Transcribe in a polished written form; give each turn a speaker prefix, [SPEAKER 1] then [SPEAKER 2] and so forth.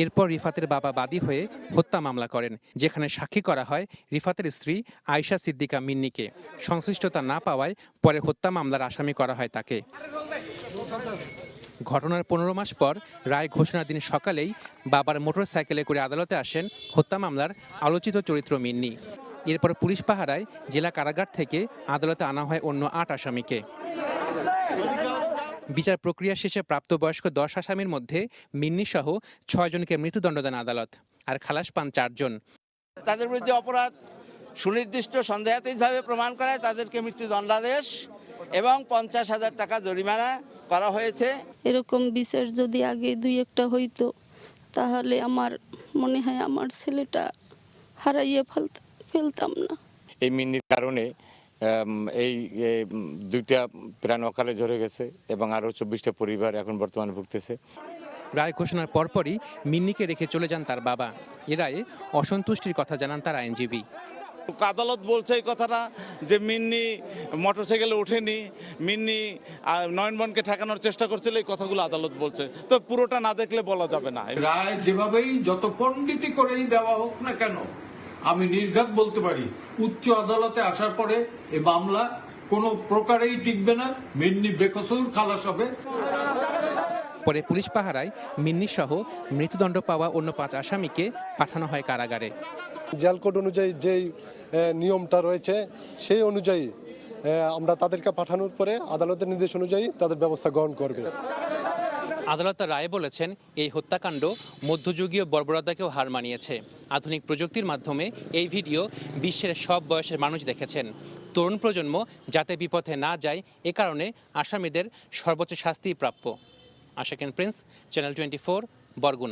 [SPEAKER 1] এরপর রিফাতের বাবা বাদী হয়ে হত্যা মামলা করেন, যেখানে সাক্ষী করা হয় রিফাতের স্ত্রী আয়েশা সিদ্দিকা মিন্নিকে। সংশ্লিষ্টতা না পাওয়ায় পরে হত্যা মামলার আসামি করা হয় তাকে। ঘটনার 15 মাস পর রায় ঘোষণার দিন সকালেই বাবার মোটরসাইকেলে করে আদালতে আসেন হত্যা মামলার আলোচিত চরিত্র মিন্নি। এরপর পুলিশ পাহারায় জেলা কারাগার থেকে আদালতে আনা হয় অন্য 8 আসামিকে। বিচার প্রক্রিয়া শেষে প্রাপ্তবয়স্ক 10 আসামির মধ্যে মিন্নি সহ 6 জনকে মৃত্যুদণ্ড দেন আদালত, আর খালাস পান 4 জন।
[SPEAKER 2] তাদের বিরুদ্ধে অপরাধ সুনির্দিষ্ট সন্দেহাতীতভাবে প্রমাণ করায় তাদেরকে মৃত্যুদণ্ডাদেশ এবং 50,000 টাকা জরিমানা করা হয়েছে।
[SPEAKER 3] এরকম বিচার যদি আগে 2-1টা হইতো, তাহলে আমার মনে হয় আমার ছেলেটা হারাইয়ে ফেলতাম না।
[SPEAKER 4] এই মিন্নির কারণে এই 2টা প্রাণ অকালে ঝরে গেছে এবং আরও 24টা পরিবার এখন বর্তমানে ভুগতেছে।
[SPEAKER 1] রায় ঘোষণার পরপরই মিন্নিকে রেখে চলে যান তার বাবা। এ রায়ে অসন্তুষ্টির কথা জানান তার আইনজীবী।
[SPEAKER 5] আদালত বলছে এই কথাটা যে মিন্নি মোটরসাইকেলে ওঠেনি, মিন্নি নয়নবনকে ঠেকানোর চেষ্টা করছিল, এই কথাগুলো আদালত বলছে। তো পুরোটা না দেখলে বলা যাবে না।
[SPEAKER 6] রায় যেভাবেই যত পণ্ডিতি করেই দেওয়া হোক না কেন, আমি নির্ঘাত বলতে পারি উচ্চ আদালতে আসার পরে এ মামলা কোনো প্রকারেই টিকবে না, মিন্নি বেকসুর খালাস হবে।
[SPEAKER 1] পরে পুলিশ পাহারায় মিন্নি সহ মৃত্যুদণ্ড পাওয়া অন্য 5 আসামিকে পাঠানো হয় কারাগারে।
[SPEAKER 7] জেল কোড অনুযায়ী যেই নিয়মটা রয়েছে সেই অনুযায়ী আমরা তাদেরকে পাঠানোর পরে আদালতের নির্দেশ অনুযায়ী তাদের ব্যবস্থা গ্রহণ করবে।
[SPEAKER 1] আদালত রায়ে বলেছেন, এই হত্যাকাণ্ড মধ্যযুগীয় বর্বরতাকেও হার মানিয়েছে। আধুনিক প্রযুক্তির মাধ্যমে এই ভিডিও বিশ্বের সব বয়সের মানুষ দেখেছেন। তরুণ প্রজন্ম যাতে বিপথে না যায়, এ কারণে আসামিদের সর্বোচ্চ শাস্তিই প্রাপ্য। আশাকেন প্রিন্স, চ্যানেল 24, বরগুনা।